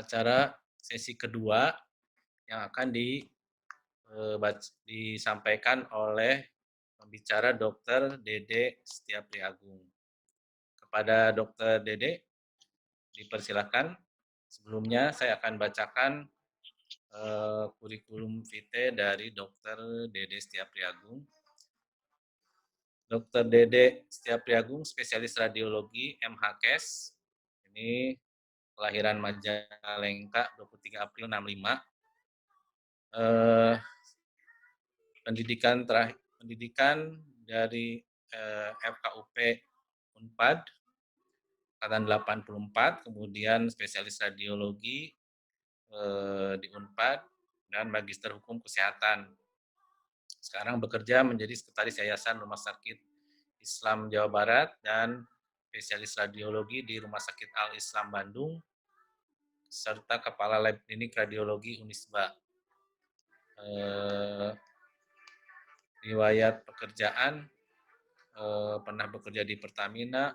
acara sesi kedua yang akan disampaikan oleh pembicara Dr. Dede Setiapriagung. Kepada Dr. Dede, dipersilakan. Sebelumnya saya akan bacakan kurikulum vitae dari Dr. Dede Setiapriagung. Dr. Dede Setiapriagung, spesialis radiologi MHKes. Ini kelahiran Majalengka 23 April 65. Pendidikan dari FKUP Unpad angkatan 84, kemudian spesialis radiologi di Unpad dan magister hukum kesehatan. Sekarang bekerja menjadi sekretaris Yayasan Rumah Sakit Islam Jawa Barat dan spesialis radiologi di Rumah Sakit Al Islam Bandung serta kepala lab klinik radiologi Unisba. Riwayat pekerjaan, pernah bekerja di Pertamina,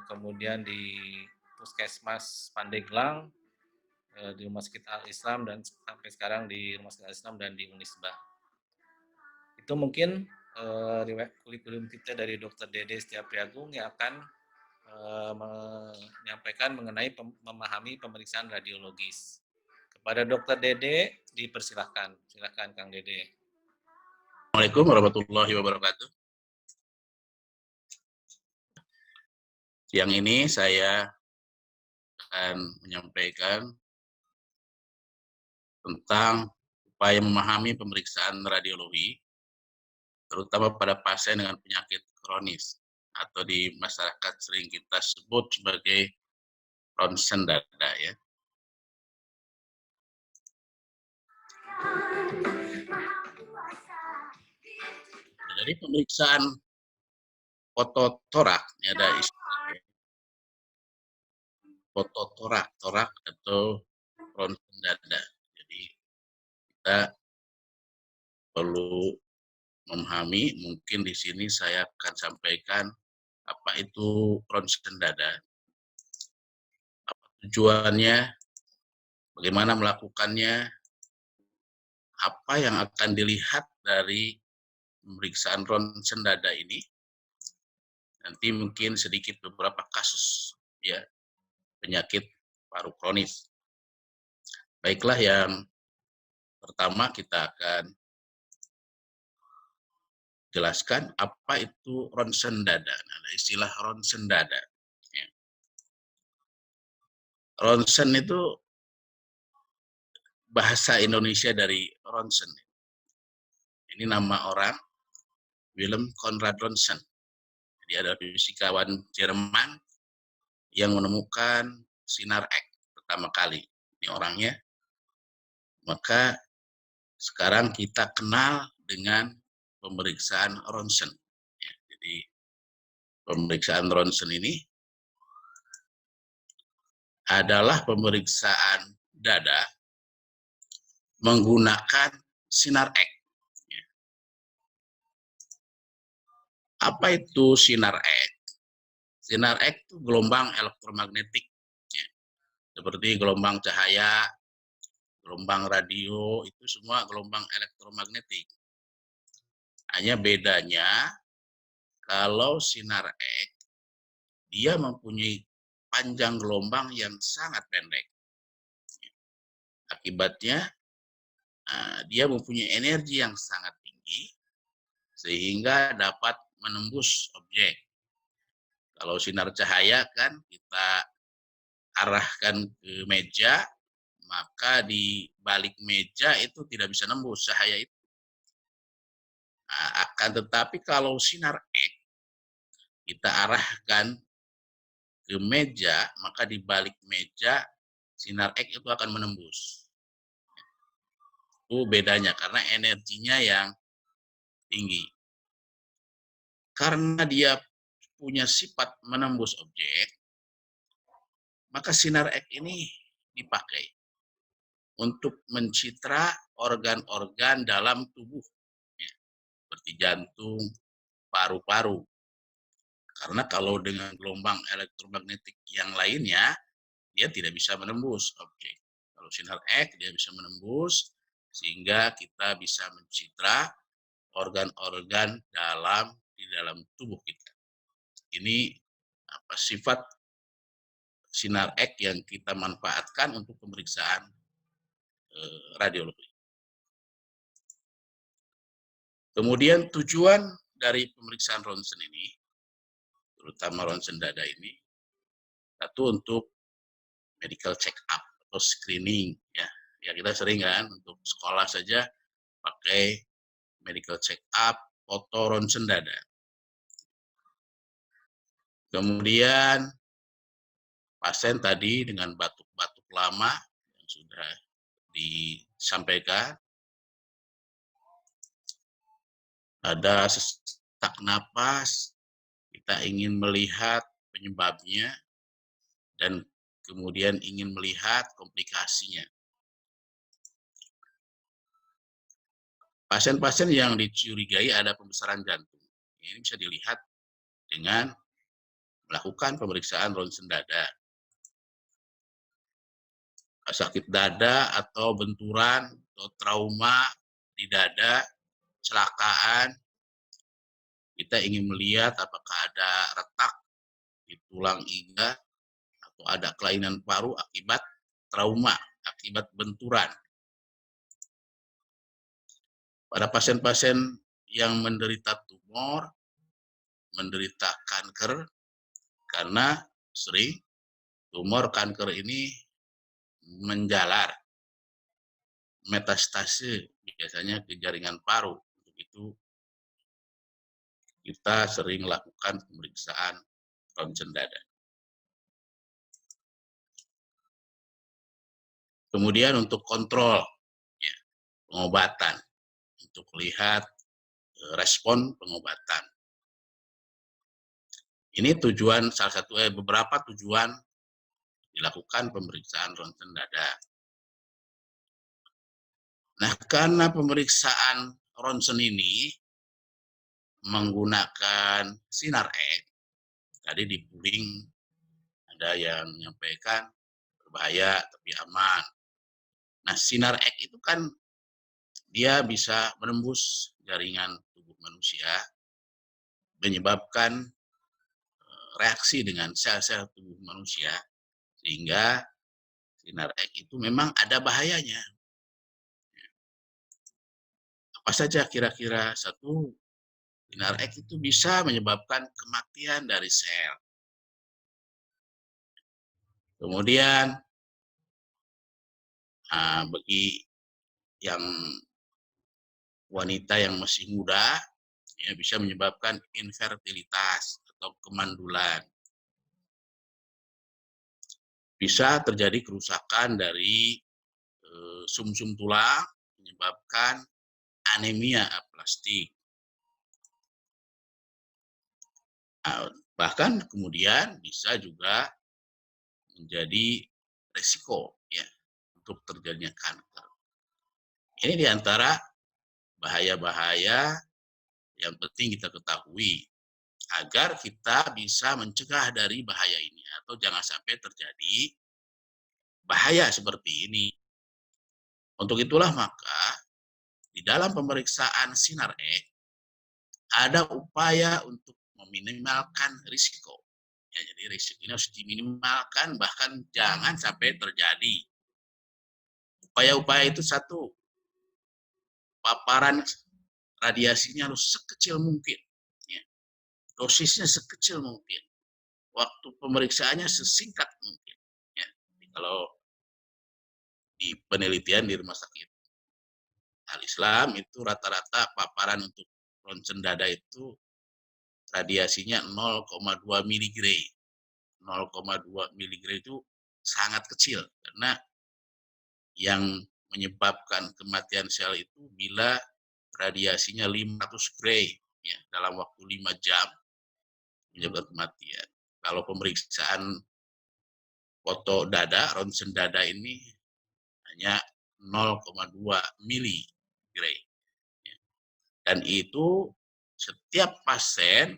kemudian di Puskesmas Pandeglang, di Rumah Sakit Al Islam, dan sampai sekarang di Rumah Sakit Al Islam dan di Unisba. Itu mungkin riwayat kurikulum kita dari Dr. Dede Setiapriagung yang akan menyampaikan mengenai memahami pemeriksaan radiologis. Kepada Dr. Dede, dipersilahkan. Silakan Kang Dede. Assalamualaikum warahmatullahi wabarakatuh. Siang ini saya akan menyampaikan tentang upaya memahami pemeriksaan radiologi, terutama pada pasien dengan penyakit kronis atau di masyarakat sering kita sebut sebagai ronsen dada ya. Jadi pemeriksaan fototorak, ini ada istilah fototorak, torak atau ronsen dada. Jadi kita perlu memahami, mungkin di sini saya akan sampaikan apa itu ronsen dada, apa tujuannya, bagaimana melakukannya, apa yang akan dilihat dari pemeriksaan ronsen dada ini. Nanti mungkin sedikit beberapa kasus ya penyakit paru kronis. Baiklah, yang pertama kita akan jelaskan apa itu ronsen dada. Nah, istilah ronsen dada. Ya. Ronsen itu bahasa Indonesia dari ronsen. Ini nama orang, Willem Conrad Ronsen. Jadi ada fisikawan Jerman yang menemukan sinar X pertama kali. Ini orangnya. Maka sekarang kita kenal dengan pemeriksaan ronsen. Ya, jadi pemeriksaan ronsen ini adalah pemeriksaan dada menggunakan sinar X. Ya. Apa itu sinar X? Sinar X itu gelombang elektromagnetik, ya. Seperti gelombang cahaya, gelombang radio, itu semua gelombang elektromagnetik. Hanya bedanya, kalau sinar X, dia mempunyai panjang gelombang yang sangat pendek. Akibatnya, dia mempunyai energi yang sangat tinggi, sehingga dapat menembus objek. Kalau sinar cahaya kan kita arahkan ke meja, maka di balik meja itu tidak bisa nembus cahaya itu. Akan tetapi kalau sinar X kita arahkan ke meja, maka di balik meja sinar X itu akan menembus. Itu bedanya karena energinya yang tinggi. Karena dia punya sifat menembus objek, maka sinar X ini dipakai untuk mencitra organ-organ dalam tubuh, ya, seperti jantung, paru-paru. Karena kalau dengan gelombang elektromagnetik yang lainnya, dia tidak bisa menembus objek. Kalau sinar X dia bisa menembus sehingga kita bisa mencitra organ-organ di dalam tubuh kita. Ini sifat sinar X yang kita manfaatkan untuk pemeriksaan radiologi. Kemudian tujuan dari pemeriksaan ronsen ini, terutama ronsen dada ini, satu untuk medical check up atau screening, ya. Ya kita sering kan untuk sekolah saja pakai medical check up, foto ronsen dada. Kemudian pasien tadi dengan batuk-batuk lama yang sudah disampaikan, ada sesak napas, kita ingin melihat penyebabnya dan kemudian ingin melihat komplikasinya. Pasien-pasien yang dicurigai ada pembesaran jantung, ini bisa dilihat dengan melakukan pemeriksaan ronsen dada. Sakit dada atau benturan atau trauma di dada, kecelakaan, kita ingin melihat apakah ada retak di tulang iga atau ada kelainan paru akibat trauma, akibat benturan. Pada pasien-pasien yang menderita tumor, menderita kanker, karena sering tumor kanker ini menjalar, metastase biasanya ke jaringan paru. Untuk itu kita sering lakukan pemeriksaan ronsen dada. Kemudian untuk kontrol ya, pengobatan, untuk lihat respon pengobatan. Ini tujuan salah satu beberapa tujuan dilakukan pemeriksaan ronsen dada. Nah, karena pemeriksaan ronsen ini menggunakan sinar X, tadi di polling ada yang menyampaikan berbahaya tapi aman. Nah, sinar X itu kan dia bisa menembus jaringan tubuh manusia, menyebabkan reaksi dengan sel-sel tubuh manusia, sehingga sinar X itu memang ada bahayanya. Apa saja kira-kira? Satu, sinar X itu bisa menyebabkan kematian dari sel. Kemudian, bagi yang wanita yang masih muda, ya bisa menyebabkan infertilitas atau kemandulan. Bisa terjadi kerusakan dari sumsum tulang, menyebabkan anemia aplastik. Bahkan kemudian bisa juga menjadi resiko ya untuk terjadinya kanker. Ini diantara bahaya-bahaya yang penting kita ketahui agar kita bisa mencegah dari bahaya ini atau jangan sampai terjadi bahaya seperti ini. Untuk itulah maka di dalam pemeriksaan sinar X ada upaya untuk meminimalkan risiko. Ya, jadi risiko ini harus diminimalkan bahkan jangan sampai terjadi. Upaya-upaya itu satu, paparan radiasinya harus sekecil mungkin. Ya. Dosisnya sekecil mungkin. Waktu pemeriksaannya sesingkat mungkin. Ya. Jadi kalau di penelitian di rumah sakit Al-Islam itu rata-rata paparan untuk ronsen dada itu radiasinya 0,2 miligray. 0,2 miligray itu sangat kecil karena yang menyebabkan kematian sel itu bila radiasinya 500 gray ya, dalam waktu 5 jam menyebabkan kematian. Kalau pemeriksaan foto dada, ronsen dada ini hanya 0,2 miligray. Dan itu setiap pasien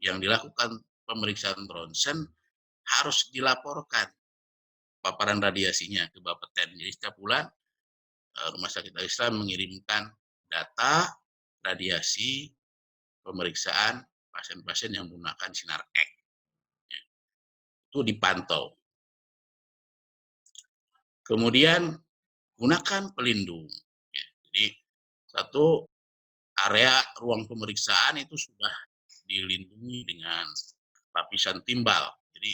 yang dilakukan pemeriksaan ronsen harus dilaporkan paparan radiasinya ke Bapeten. Jadi setiap bulan Rumah Sakit Al-Islam mengirimkan data radiasi pemeriksaan pasien-pasien yang menggunakan sinar X. Itu dipantau. Kemudian gunakan pelindung. Jadi satu area ruang pemeriksaan itu sudah dilindungi dengan lapisan timbal. Jadi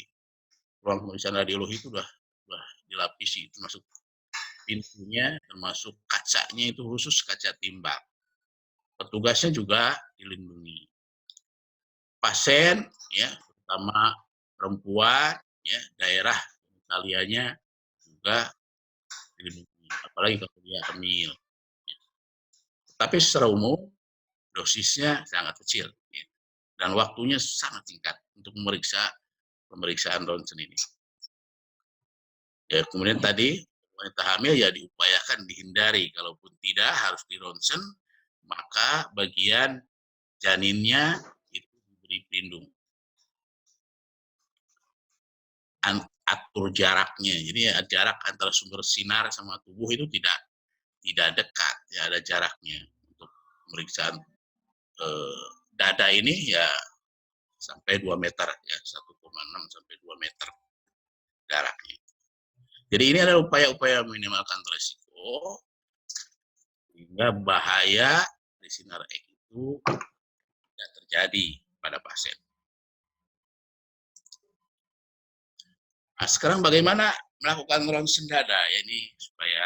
ruang pemeriksaan radiologi itu sudah dilapisi, termasuk pintunya, termasuk kacanya itu khusus kaca timbal. Petugasnya juga dilindungi. Pasien, ya, terutama perempuan, ya, daerah talianya juga dilindungi, apalagi kalau dia hamil. Tapi secara umum dosisnya sangat kecil, ya, dan waktunya sangat singkat untuk pemeriksaan ronsen ini. Ya, kemudian tadi wanita hamil ya diupayakan dihindari, kalaupun tidak harus di ronsen, maka bagian janinnya itu diberi pelindung. Atur jaraknya, jadi jarak antara sumber sinar sama tubuh itu tidak dekat, ya ada jaraknya. Untuk pemeriksaan dada ini ya sampai 2 meter, ya 1,6 sampai 2 meter jaraknya. Jadi ini adalah upaya-upaya meminimalkan resiko sehingga bahaya dari sinar X itu tidak terjadi pada pasien. Nah, sekarang bagaimana melakukan ronsen dada? Ya, ini supaya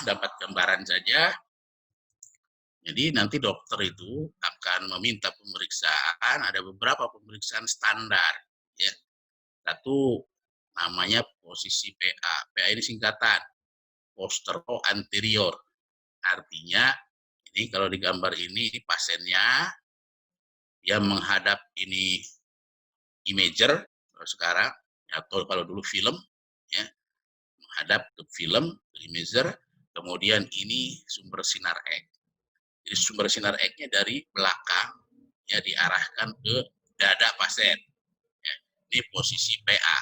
dapat gambaran saja. Jadi nanti dokter itu akan meminta pemeriksaan, ada beberapa pemeriksaan standar. Ya. Satu namanya posisi PA. PA ini singkatan, postero anterior. Artinya, ini kalau di gambar ini pasiennya, dia menghadap ini imager, sekarang, atau kalau dulu film, ya, menghadap ke film, imager, kemudian ini sumber sinar X. Jadi sumber sinar X-nya dari belakang, ya diarahkan ke dada pasien. Ya, ini posisi PA.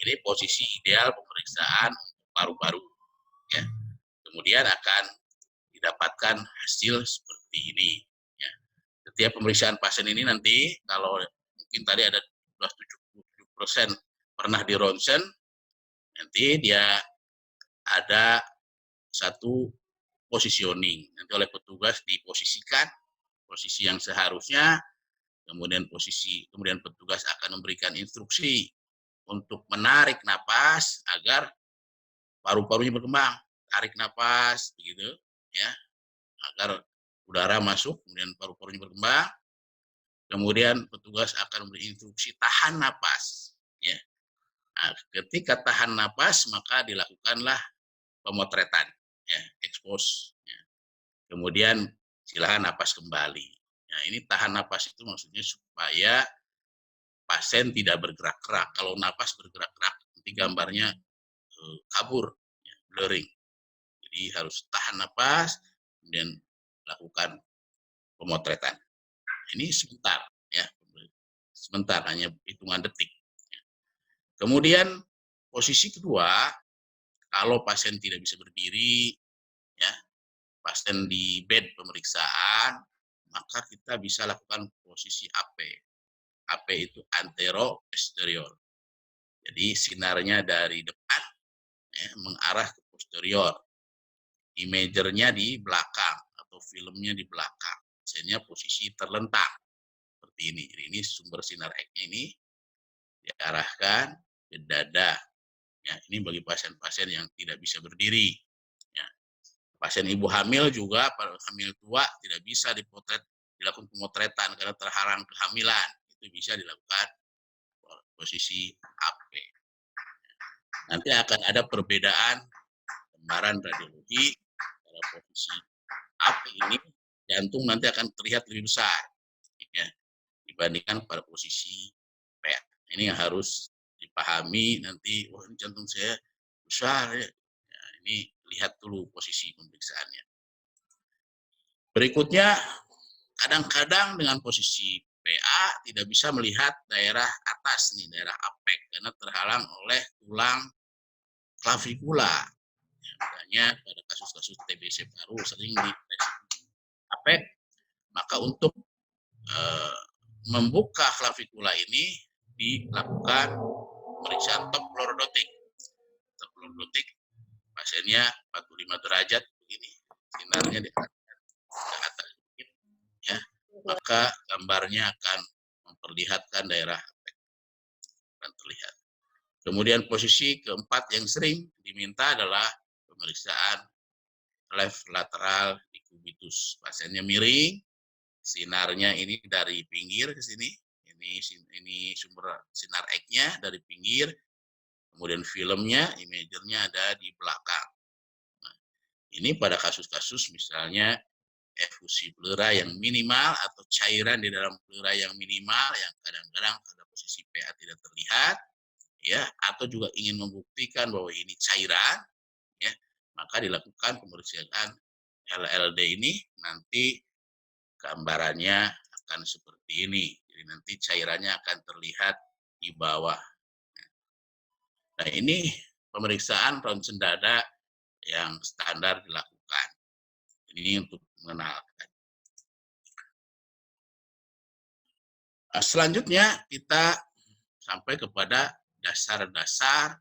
Ini posisi ideal pemeriksaan paru-paru. Ya. Kemudian akan didapatkan hasil seperti ini. Ya. Setiap pemeriksaan pasien ini nanti, kalau mungkin tadi ada 77% pernah di ronsen, nanti dia ada satu positioning. Nanti oleh petugas diposisikan posisi yang seharusnya, kemudian petugas akan memberikan instruksi untuk menarik napas agar paru-parunya berkembang, tarik napas begitu, ya, agar udara masuk, kemudian paru-parunya berkembang. Kemudian petugas akan memberi instruksi tahan napas, ya. Nah, ketika tahan napas maka dilakukanlah pemotretan, ya, expose, ya. Kemudian silakan napas kembali. Nah, ini tahan napas itu maksudnya supaya pasien tidak bergerak-gerak. Kalau napas bergerak-gerak, nanti gambarnya kabur, ya, blurring. Jadi harus tahan napas, kemudian lakukan pemotretan. Ini sebentar, ya, sebentar, hanya hitungan detik. Kemudian posisi kedua, kalau pasien tidak bisa berdiri, ya, pasien di bed pemeriksaan, maka kita bisa lakukan posisi AP. AP itu antero posterior. Jadi sinarnya dari depan, ya, mengarah ke posterior. Imagernya di belakang atau filmnya di belakang. Pasiennya posisi terlentang seperti ini. Jadi ini sumber sinar X-nya ini diarahkan ke dada. Ya, ini bagi pasien-pasien yang tidak bisa berdiri. Ya. Pasien ibu hamil juga, pada hamil tua tidak bisa dilakukan pemotretan karena terhalang kehamilan. Itu bisa dilakukan posisi AP. Nanti akan ada perbedaan gambaran radiologi pada posisi AP ini, jantung nanti akan terlihat lebih besar, ya, dibandingkan pada posisi PA. Ini yang harus dipahami nanti. Wah, ini jantung saya besar, ya. Ya, ini lihat dulu posisi pemeriksaannya. Berikutnya, kadang-kadang dengan posisi PA tidak bisa melihat daerah atas nih, daerah apek, karena terhalang oleh tulang klavikula. Makanya pada kasus-kasus TBC paru sering dideteksi apek, maka untuk membuka klavikula ini dilakukan pemeriksaan top lordotik. Top lordotik pasiennya 45 derajat begini, sinarnya di atas sedikit, ya, maka gambarnya akan memperlihatkan daerah apek akan terlihat. Kemudian posisi keempat yang sering diminta adalah pemeriksaan left lateral decubitus. Pasiennya miring, sinarnya ini dari pinggir ke sini. Ini sumber sinar X-nya dari pinggir. Kemudian filmnya, imagernya ada di belakang. Nah, ini pada kasus-kasus misalnya efusi pleura yang minimal atau cairan di dalam pleura yang minimal yang kadang-kadang pada posisi PA tidak terlihat, ya, atau juga ingin membuktikan bahwa ini cairan, ya, maka dilakukan pemeriksaan LLD ini. Nanti gambarannya akan seperti ini. Jadi nanti cairannya akan terlihat di bawah. Nah, ini pemeriksaan ronsen dada yang standar dilakukan. Ini untuk mengenalkan. Nah, selanjutnya kita sampai kepada dasar-dasar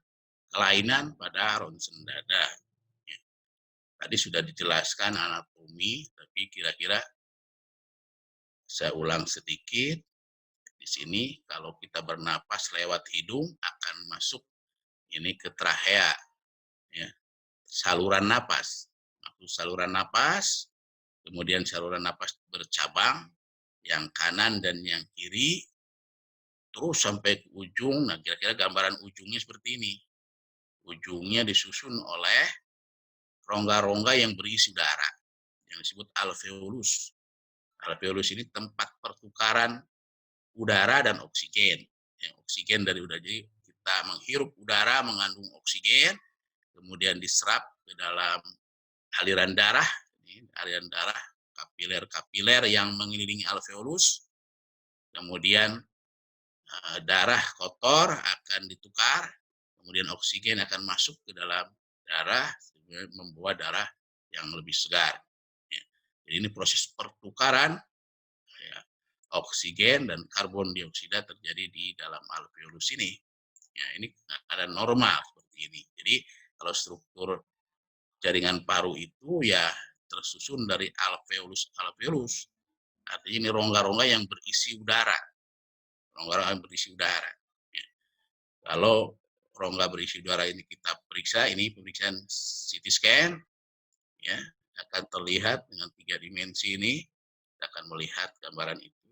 kelainan pada ronsen dada. Tadi sudah dijelaskan anatomi, tapi kira-kira saya ulang sedikit. Di sini kalau kita bernapas lewat hidung akan masuk ini ke trachea, ya, saluran napas. Saluran napas, kemudian saluran napas bercabang, yang kanan dan yang kiri, terus sampai ke ujung. Nah, kira-kira gambaran ujungnya seperti ini. Ujungnya disusun oleh rongga-rongga yang berisi udara, yang disebut alveolus. Alveolus ini tempat pertukaran udara dan oksigen. Yang oksigen dari udara, jadi kita menghirup udara mengandung oksigen, kemudian diserap ke dalam aliran darah, kapiler-kapiler yang mengelilingi alveolus. Kemudian darah kotor akan ditukar, kemudian oksigen akan masuk ke dalam darah, membawa darah yang lebih segar. Ya. Jadi ini proses pertukaran, ya, oksigen dan karbon dioksida terjadi di dalam alveolus ini. Ya, ini ada normal seperti ini. Jadi kalau struktur jaringan paru itu ya tersusun dari alveolus. Artinya ini rongga-rongga yang berisi udara. Rongga-rongga yang berisi udara. Ya. Kalau rongga berisi udara ini kita periksa, ini pemeriksaan CT scan, ya, akan terlihat dengan 3 dimensi ini, kita akan melihat gambaran itu.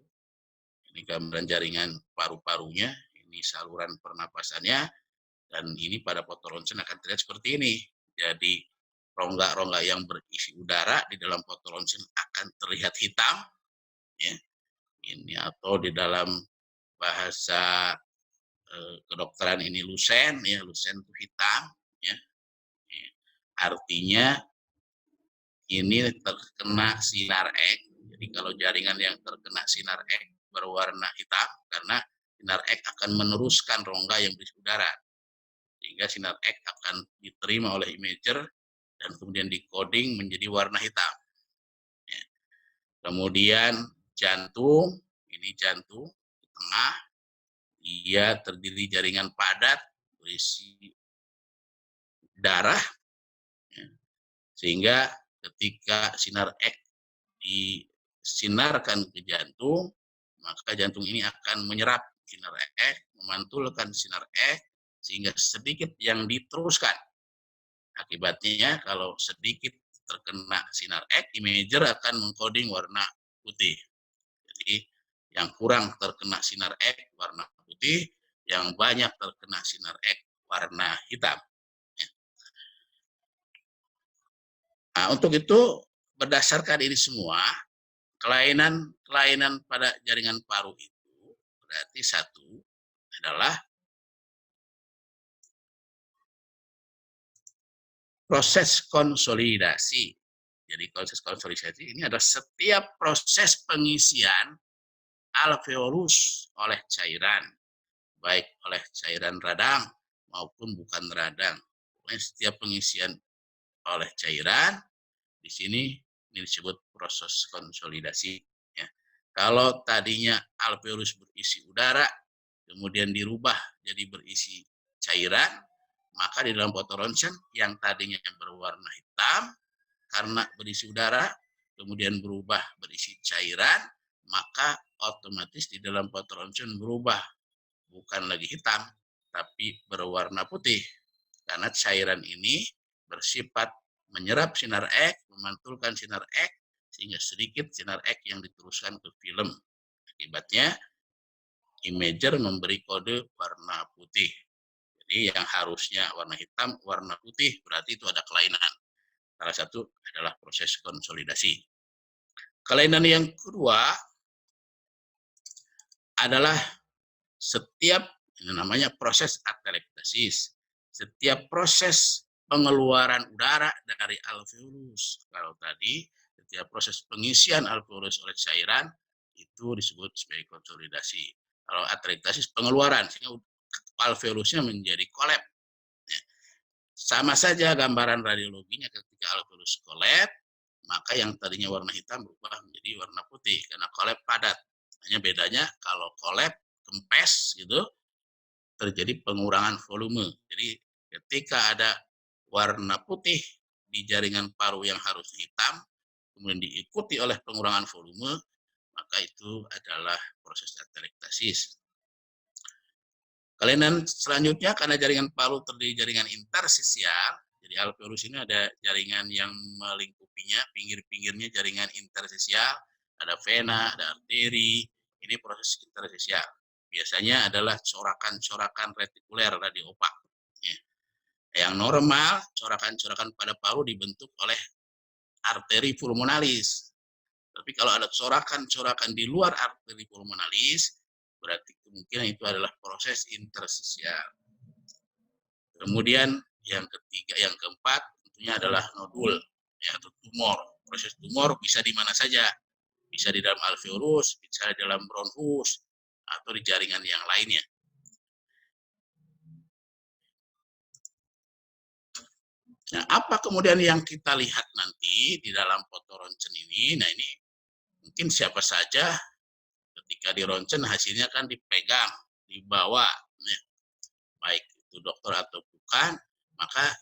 Ini gambaran jaringan paru-parunya, ini saluran pernapasannya, dan ini pada foto ronsen akan terlihat seperti ini. Jadi rongga-rongga yang berisi udara di dalam foto ronsen akan terlihat hitam, ya. Ini atau di dalam bahasa kedokteran ini lusen, ya, lusen itu hitam, ya. Artinya ini terkena sinar X. Jadi kalau jaringan yang terkena sinar X berwarna hitam, karena sinar X akan meneruskan rongga yang berisi udara, sehingga sinar X akan diterima oleh imager dan kemudian decoding menjadi warna hitam. Ya. Kemudian jantung, ini jantung di tengah, ia terdiri jaringan padat berisi darah, ya, sehingga ketika sinar X disinarkan ke jantung, maka jantung ini akan menyerap sinar X, memantulkan sinar X, sehingga sedikit yang diteruskan. Akibatnya kalau sedikit terkena sinar X, imager akan mengkoding warna putih. Jadi yang kurang terkena sinar X warna putih, yang banyak terkena sinar X warna hitam. Nah, untuk itu berdasarkan ini semua, kelainan pada jaringan paru itu berarti satu adalah proses konsolidasi. Jadi proses konsolidasi ini adalah setiap proses pengisian alveolus oleh cairan, baik oleh cairan radang maupun bukan radang, pokoknya setiap pengisian oleh cairan, di sini ini disebut proses konsolidasi. Ya. Kalau tadinya alveolus berisi udara, kemudian dirubah jadi berisi cairan, maka di dalam foto ronsen yang tadinya berwarna hitam karena berisi udara, kemudian berubah berisi cairan, maka otomatis di dalam foto ronsen berubah bukan lagi hitam, tapi berwarna putih. Karena cairan ini bersifat menyerap sinar X, memantulkan sinar X, sehingga sedikit sinar X yang diteruskan ke film. Akibatnya, imager memberi kode warna putih. Jadi yang harusnya warna hitam, warna putih, berarti itu ada kelainan. Salah satu adalah proses konsolidasi. Kelainan yang kedua adalah setiap, ini namanya proses atelektasis. Setiap proses pengeluaran udara dari alveolus. Kalau tadi, setiap proses pengisian alveolus oleh cairan, itu disebut sebagai konsolidasi. Kalau atelektasis, pengeluaran, sehingga alveolusnya menjadi kolap. Sama saja gambaran radiologinya ketika alveolus kolap, maka yang tadinya warna hitam berubah menjadi warna putih, karena kolap padat. Hanya bedanya kalau kolap kempes gitu, terjadi pengurangan volume. Jadi ketika ada warna putih di jaringan paru yang harusnya hitam, kemudian diikuti oleh pengurangan volume, maka itu adalah proses atelektasis. Kelainan selanjutnya karena jaringan paru terdiri jaringan intersisial, jadi alveolus ini ada jaringan yang melingkupinya, pinggir-pinggirnya jaringan intersisial, ada vena, ada arteri, ini proses intersisial. Biasanya adalah corakan-corakan retikuler radiopak. Ya. Yang normal, corakan-corakan pada paru dibentuk oleh arteri pulmonalis. Tapi kalau ada corakan-corakan di luar arteri pulmonalis, berarti kemungkinan itu adalah proses intersisial. Kemudian yang ketiga, yang keempat tentunya adalah nodul, yaitu tumor. Proses tumor bisa di mana saja, bisa di dalam alveolus, bisa di dalam bronchus, atau di jaringan yang lainnya. Nah, apa kemudian yang kita lihat nanti di dalam foto ronsen ini? Nah, ini mungkin siapa saja ketika di ronsen hasilnya kan dipegang, dibawa, ya, baik itu dokter atau bukan, maka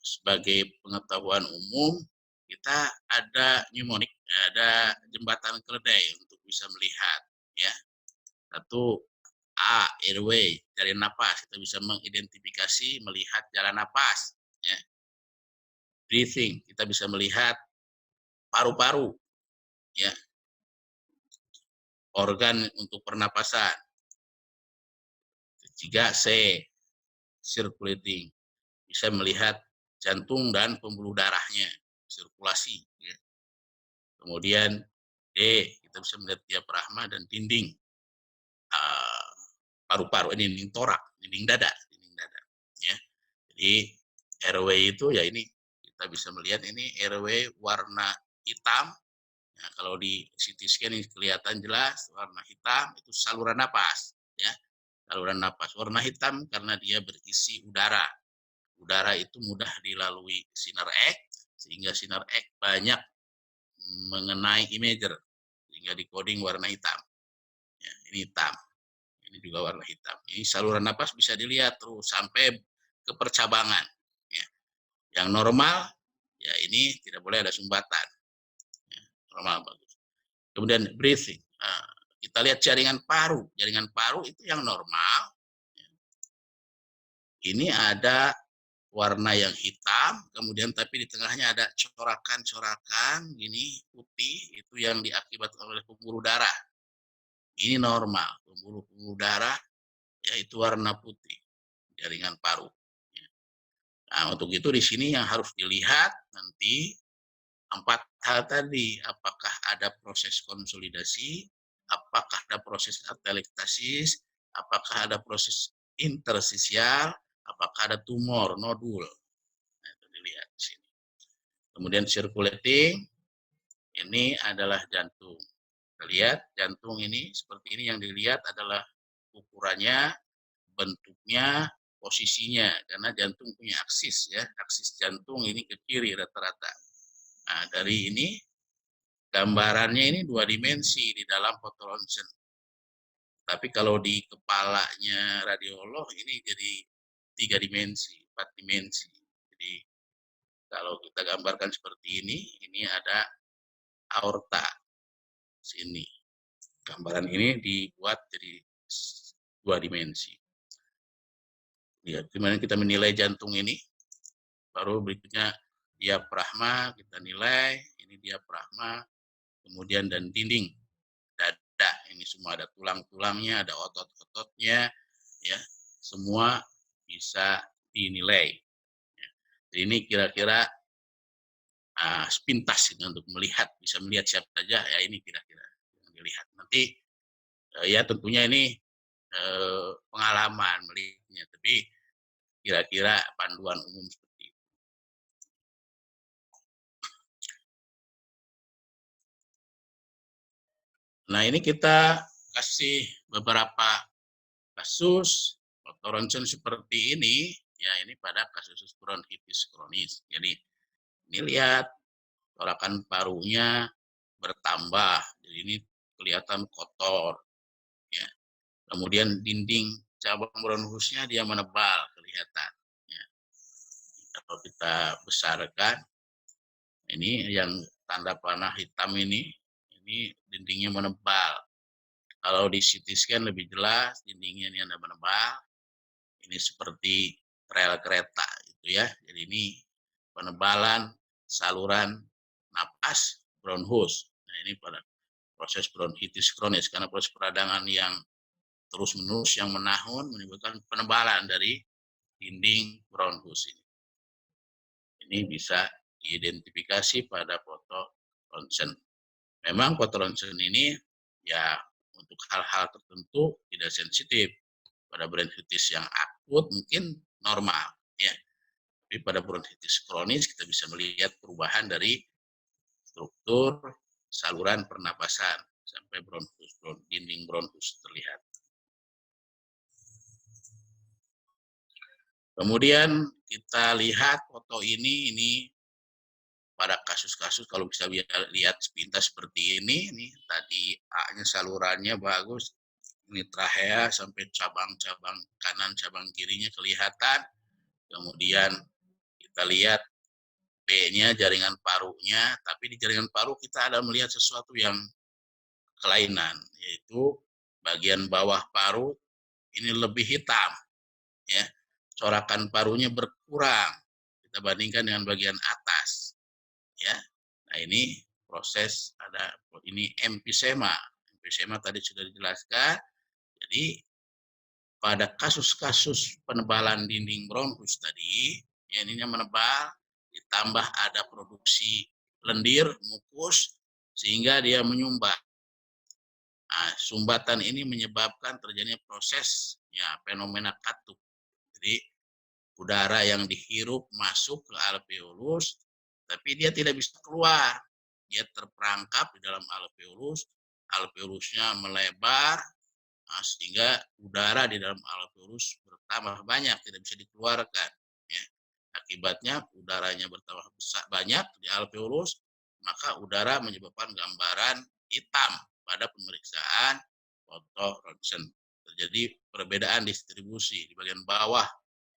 sebagai pengetahuan umum kita ada mnemonik, ada jembatan keledai untuk bisa melihat, ya. Satu, airway, jaringan napas, kita bisa mengidentifikasi melihat jalan napas, ya. Breathing, kita bisa melihat paru-paru, ya. Organ untuk pernapasan. Ketiga, C, circulating, bisa melihat jantung dan pembuluh darahnya, sirkulasi. Ya. Kemudian D, kita bisa melihat diafragma dan dinding paru-paru, ini dinding torak, dinding dada. Ya. Jadi airway itu ya ini kita bisa melihat ini airway warna hitam. Nah, kalau di CT scan ini kelihatan jelas warna hitam itu saluran napas, ya. Saluran napas warna hitam karena dia berisi udara. Udara itu mudah dilalui sinar X, sehingga sinar X banyak mengenai imager, sehingga decoding warna hitam. Ya, ini hitam, ini juga warna hitam. Ini saluran napas bisa dilihat terus sampai ke percabangan. Ya. Yang normal, ya ini tidak boleh ada sumbatan. Ya, normal bagus. Kemudian breathing, kita lihat jaringan paru. Jaringan paru itu yang normal. Ini ada warna yang hitam, kemudian tapi di tengahnya ada corakan-corakan gini putih, itu yang diakibatkan oleh pembuluh darah. Ini normal, pembuluh darah yaitu warna putih, jaringan paru. Nah, untuk itu di sini yang harus dilihat nanti 4 hal tadi, apakah ada proses konsolidasi, apakah ada proses atelektasis, apakah ada proses intersisial, apakah ada tumor, nodul. Nah, itu dilihat di sini. Kemudian circulating, ini adalah jantung. Kita lihat jantung ini seperti ini, yang dilihat adalah ukurannya, bentuknya, posisinya, karena jantung punya aksis ya, aksis jantung ini ke kiri rata-rata. Nah, dari ini gambarannya ini 2 dimensi di dalam foto ronsen. Tapi kalau di kepalanya radiolog ini jadi 3 dimensi, 4 dimensi. Jadi kalau kita gambarkan seperti ini ada aorta sini. Gambaran ini dibuat jadi 2 dimensi. Ya, gimana kita menilai jantung ini? Baru berikutnya diafragma kita nilai, ini diafragma, kemudian dan dinding dada, ini semua ada tulang-tulangnya, ada otot-ototnya, ya, semua bisa dinilai. Jadi ini kira-kira sepintas untuk melihat, bisa melihat siapa saja, ya ini kira-kira yang dilihat. Nanti ya tentunya ini pengalaman melihatnya, tapi kira-kira panduan umum seperti itu. Nah, ini kita kasih beberapa kasus foto ronsen seperti ini, ya ini pada kasus bronkitis kronis. Jadi ini lihat corakan parunya bertambah, jadi ini kelihatan kotor, ya. Kemudian dinding cabang bronkusnya dia menebal kelihatan. Ya. Kalau kita besarkan, ini yang tanda panah hitam ini dindingnya menebal. Kalau di CT scan lebih jelas, dindingnya ini ada menebal. Ini seperti rel kereta gitu ya. Jadi ini penebalan saluran napas bronchus. Nah, ini pada proses bronkitis kronis karena proses peradangan yang terus-menerus yang menahun menimbulkan penebalan dari dinding bronchus ini. Ini bisa diidentifikasi pada foto ronsen. Memang foto ronsen ini ya untuk hal-hal tertentu tidak sensitif. Pada bronkitis yang akut mungkin normal, ya. Tapi pada bronkitis kronis kita bisa melihat perubahan dari struktur saluran pernapasan sampai bronkus, dinding bronkus terlihat. Kemudian kita lihat foto ini pada kasus-kasus kalau bisa lihat sepintas seperti ini tadi A-nya salurannya bagus, ini trachea sampai cabang-cabang kanan, cabang kirinya kelihatan. Kemudian kita lihat B-nya jaringan parunya, tapi di jaringan paru kita ada melihat sesuatu yang kelainan, yaitu bagian bawah paru ini lebih hitam, ya. Corakan parunya berkurang kita bandingkan dengan bagian atas, ya. Nah, ini proses ada ini emfisema. Emfisema tadi sudah dijelaskan. Jadi pada kasus-kasus penebalan dinding bronkus tadi, ya ininya menebal, ditambah ada produksi lendir, mukus, sehingga dia menyumbat. Nah, sumbatan ini menyebabkan terjadinya proses ya fenomena katup. Jadi udara yang dihirup masuk ke alveolus, tapi dia tidak bisa keluar. Dia terperangkap di dalam alveolus, alveolusnya melebar, sehingga udara di dalam alveolus bertambah banyak, tidak bisa dikeluarkan. Ya. Akibatnya udaranya bertambah besar banyak di alveolus, maka udara menyebabkan gambaran hitam pada pemeriksaan foto ronsen. Terjadi perbedaan distribusi di bagian bawah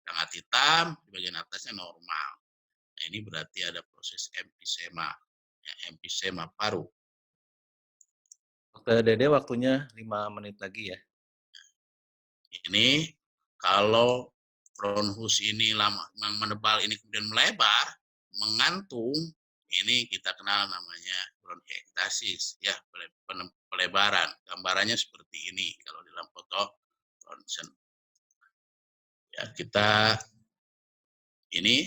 sangat hitam, di bagian atasnya normal. Nah, ini berarti ada proses emfisema, ya, emfisema paru. Dokter Dede waktunya 5 menit lagi ya. Ini kalau bronchus ini lama menebal ini kemudian melebar, mengantung, ini kita kenal namanya bronkiektasis, ya, pelebaran. Gambarannya seperti ini kalau dalam foto ronsen. Ya, kita ini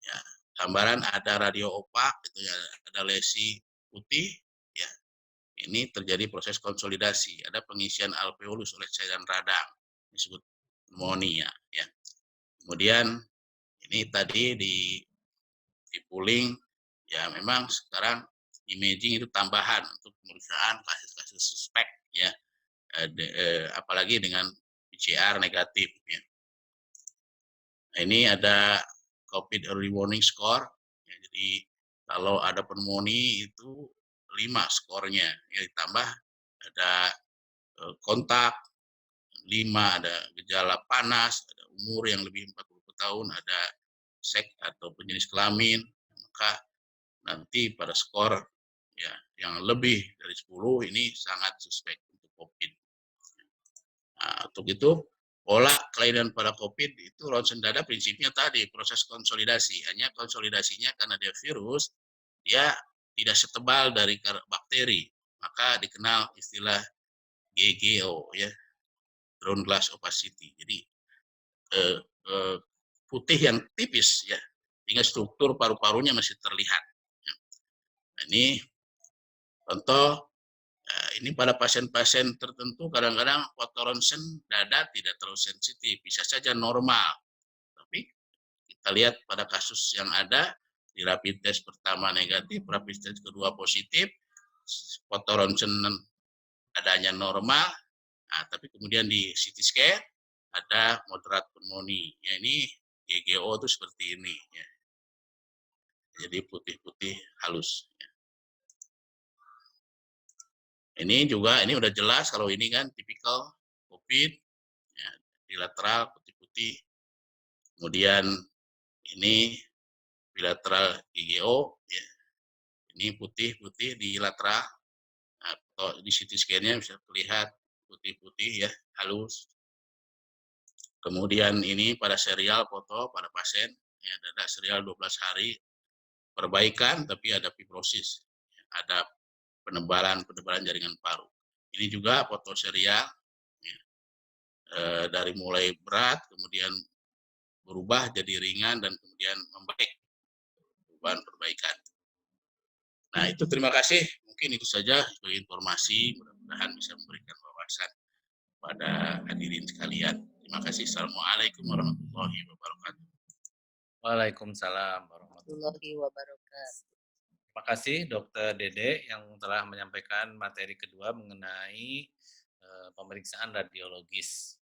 ya gambaran ada radio opak, itu ya, ada lesi putih, ya. Ini terjadi proses konsolidasi, ada pengisian alveolus oleh cairan radang, disebut pneumonia, ya. Kemudian ini tadi di pooling, ya memang sekarang imaging itu tambahan untuk pemeriksaan kasus-kasus suspek, ya, apalagi dengan PCR negatif, ya. Nah, ini ada COVID early warning score. Ya, jadi kalau ada pneumonia itu 5 skornya. Ya, ditambah ada kontak 5, ada gejala panas, ada umur yang lebih 40 tahun, ada seks atau jenis kelamin, maka nanti pada skor ya yang lebih dari 10 ini sangat suspek untuk COVID. Nah, untuk itu pola kelainan pada COVID itu ronsen dada prinsipnya tadi proses konsolidasi. Hanya konsolidasinya karena dia virus, dia tidak setebal dari bakteri, maka dikenal istilah GGO ya, ground glass opacity. Jadi eh, eh, putih yang tipis ya, sehingga struktur paru-parunya masih terlihat. Nah, ini contoh. Nah, ini pada pasien-pasien tertentu kadang-kadang foto ronsen dada tidak terlalu sensitif, bisa saja normal. Tapi kita lihat pada kasus yang ada di rapid test pertama negatif, rapid test kedua positif, foto ronsen dadanya normal, nah, tapi kemudian di CT scan ada moderat pneumonia. Ya, ini GGO itu seperti ini. Ya. Jadi putih-putih halus. Ya. Ini juga ini udah jelas kalau ini kan tipikal COVID ya, bilateral putih-putih. Kemudian ini bilateral GGO ya. Ini putih-putih di lateral atau di CT scan-nya bisa terlihat putih-putih ya, halus. Kemudian ini pada serial foto pada pasien ya, ada serial 12 hari perbaikan tapi ada fibrosis. Ada penebalan jaringan paru. Ini juga foto serial ya, dari mulai berat kemudian berubah jadi ringan dan kemudian membaik, perubahan perbaikan. Nah, itu terima kasih. Mungkin itu saja sebagai informasi, mudah-mudahan bisa memberikan wawasan pada hadirin sekalian. Terima kasih. Assalamualaikum warahmatullahi wabarakatuh. Waalaikumsalam warahmatullahi Warahmatullahi wabarakatuh. Terima kasih Dokter Dede yang telah menyampaikan materi kedua mengenai pemeriksaan radiologis.